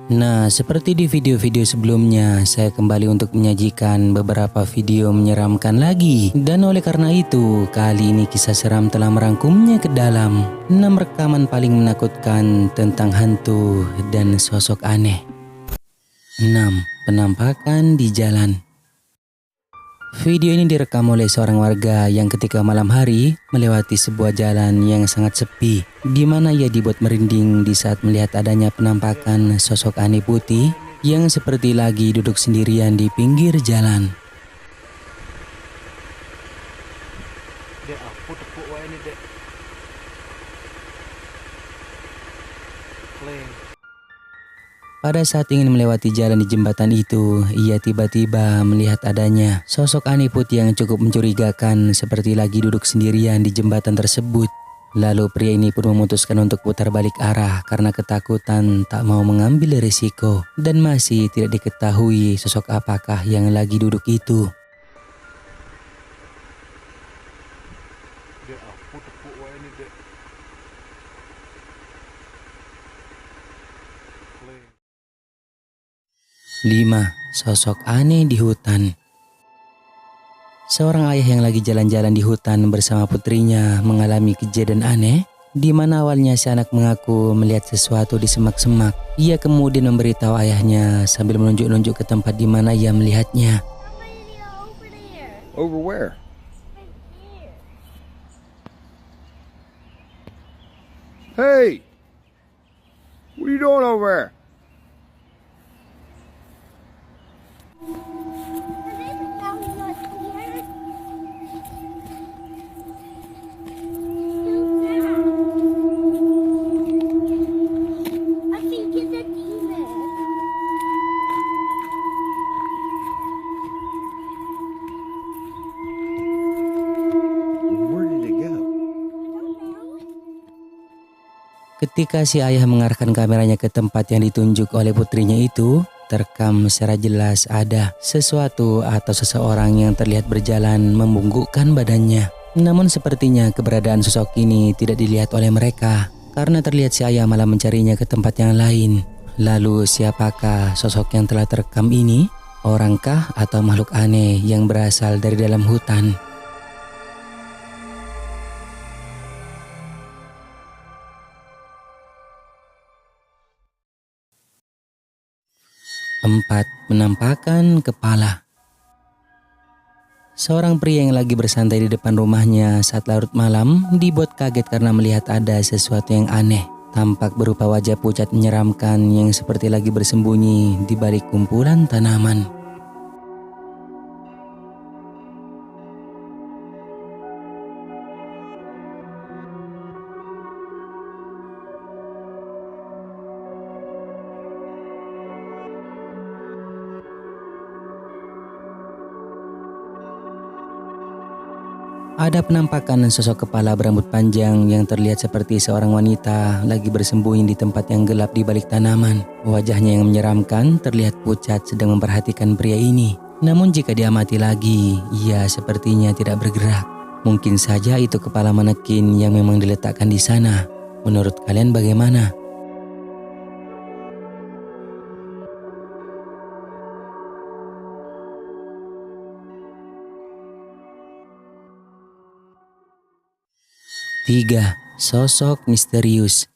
Nah, seperti di video-video sebelumnya, saya kembali untuk menyajikan beberapa video menyeramkan lagi. Dan oleh karena itu, kali ini kisah seram telah merangkumnya ke dalam 6 rekaman paling menakutkan tentang hantu dan sosok aneh. 6. Penampakan di jalan. Video ini direkam oleh seorang warga yang ketika malam hari melewati sebuah jalan yang sangat sepi, di mana ia dibuat merinding di saat melihat adanya penampakan sosok aneh putih yang seperti lagi duduk sendirian di pinggir jalan. Dek, aku tepuk wae ini, Dek. Kleng. Pada saat ingin melewati jalan di jembatan itu, ia tiba-tiba melihat adanya sosok aneh putih yang cukup mencurigakan seperti lagi duduk sendirian di jembatan tersebut. Lalu pria ini pun memutuskan untuk putar balik arah karena ketakutan tak mau mengambil risiko dan masih tidak diketahui sosok apakah yang lagi duduk itu. Dek, aku tepuk wae ini, Dek. Kleng. 5. Sosok aneh di hutan. Seorang ayah yang lagi jalan-jalan di hutan bersama putrinya mengalami kejadian aneh di mana awalnya si anak mengaku melihat sesuatu di semak-semak. Ia kemudian memberitahu ayahnya sambil menunjuk-nunjuk ke tempat di mana ia melihatnya. Over where? Hey! What are you doing over there? I think it's a demon. Where did it go? Ketika si ayah mengarahkan kameranya ke tempat yang ditunjuk oleh putrinya itu, terekam secara jelas ada sesuatu atau seseorang yang terlihat berjalan membungkukkan badannya. Namun sepertinya keberadaan sosok ini tidak dilihat oleh mereka karena terlihat si ayah malah mencarinya ke tempat yang lain. Lalu siapakah sosok yang telah terekam ini? Orangkah atau makhluk aneh yang berasal dari dalam hutan? Empat. Penampakan kepala. Seorang pria yang lagi bersantai di depan rumahnya saat larut malam dibuat kaget karena melihat ada sesuatu yang aneh. Tampak berupa wajah pucat menyeramkan yang seperti lagi bersembunyi di balik kumpulan tanaman. Ada penampakan sosok kepala berambut panjang yang terlihat seperti seorang wanita lagi bersembunyi di tempat yang gelap di balik tanaman. Wajahnya yang menyeramkan terlihat pucat sedang memperhatikan pria ini. Namun jika diamati lagi, ia sepertinya tidak bergerak. Mungkin saja itu kepala manekin yang memang diletakkan di sana. Menurut kalian bagaimana? Tiga. Sosok misterius.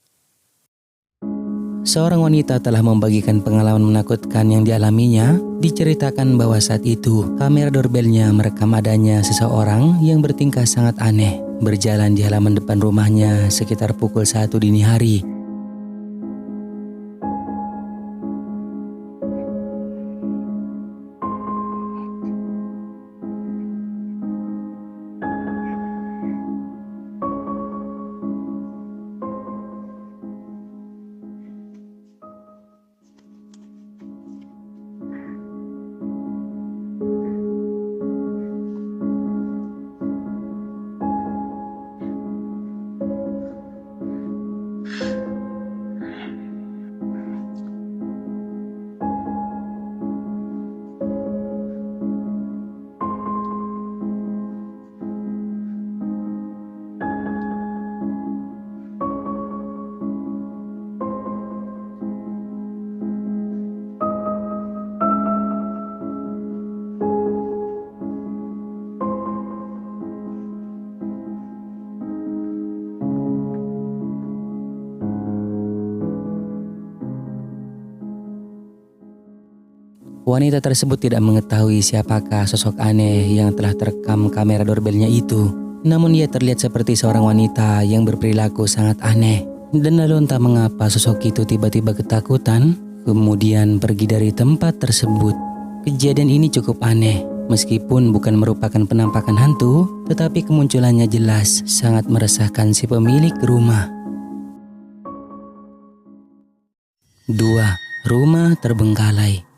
Seorang wanita telah membagikan pengalaman menakutkan yang dialaminya. Diceritakan bahwa saat itu kamera doorbellnya merekam adanya seseorang yang bertingkah sangat aneh berjalan di halaman depan rumahnya sekitar pukul 1 dini hari. Wanita tersebut tidak mengetahui siapakah sosok aneh yang telah terekam kamera doorbellnya itu. Namun ia terlihat seperti seorang wanita yang berperilaku sangat aneh. Dan lalu entah mengapa sosok itu tiba-tiba ketakutan, kemudian pergi dari tempat tersebut. Kejadian ini cukup aneh. Meskipun bukan merupakan penampakan hantu, tetapi kemunculannya jelas sangat meresahkan si pemilik rumah. 2. Rumah terbengkalai.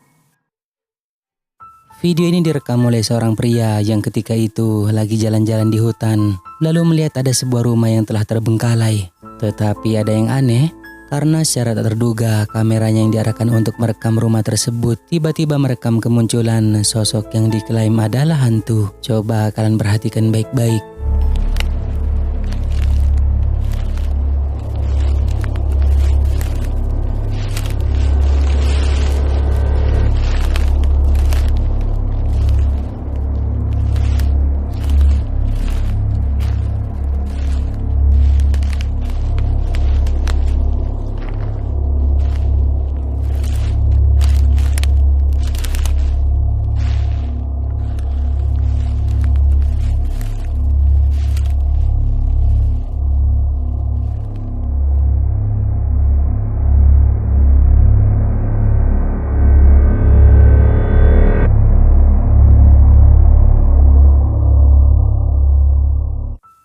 Video ini direkam oleh seorang pria yang ketika itu lagi jalan-jalan di hutan, lalu melihat ada sebuah rumah yang telah terbengkalai. Tetapi ada yang aneh, karena secara tak terduga kameranya yang diarahkan untuk merekam rumah tersebut tiba-tiba merekam kemunculan sosok yang diklaim adalah hantu. Coba kalian perhatikan baik-baik.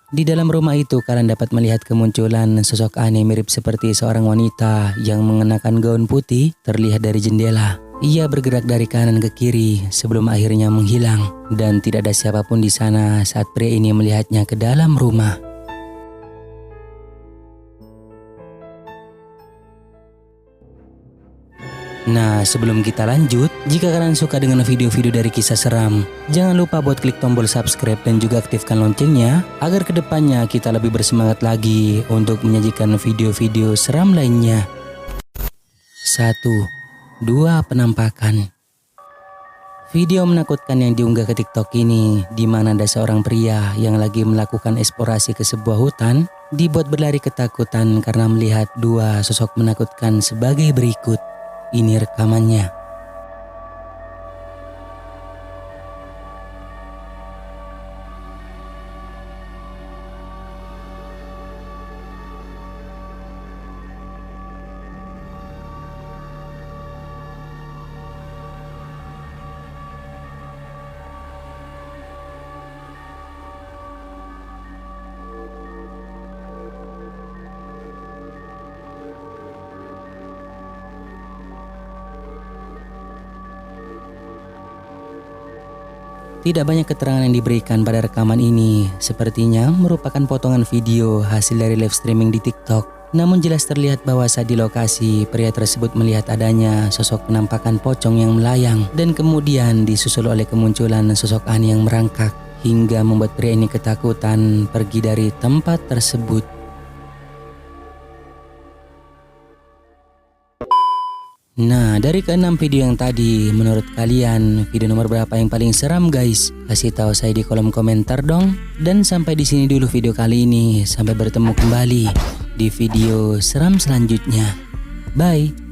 Di dalam rumah itu kalian dapat melihat kemunculan sosok aneh mirip seperti seorang wanita yang mengenakan gaun putih terlihat dari jendela. Ia bergerak dari kanan ke kiri sebelum akhirnya menghilang dan tidak ada siapapun di sana saat pria ini melihatnya ke dalam rumah. Nah, sebelum kita lanjut, jika kalian suka dengan video-video dari kisah seram, jangan lupa buat klik tombol subscribe dan juga aktifkan loncengnya agar kedepannya kita lebih bersemangat lagi untuk menyajikan video-video seram lainnya. 1. 2 penampakan. Video menakutkan yang diunggah ke TikTok ini, di mana ada seorang pria yang lagi melakukan eksplorasi ke sebuah hutan, dibuat berlari ketakutan karena melihat 2 sosok menakutkan sebagai berikut. Ini rekamannya. Tidak banyak keterangan yang diberikan pada rekaman ini, sepertinya merupakan potongan video hasil dari live streaming di TikTok. Namun jelas terlihat bahwa saat di lokasi, pria tersebut melihat adanya sosok penampakan pocong yang melayang dan kemudian disusul oleh kemunculan sosok aneh yang merangkak hingga membuat pria ini ketakutan pergi dari tempat tersebut. Nah, dari ke-6 video yang tadi, menurut kalian video nomor berapa yang paling seram guys? Kasih tahu saya di kolom komentar dong. Dan sampai di sini dulu video kali ini. Sampai bertemu kembali di video seram selanjutnya. Bye.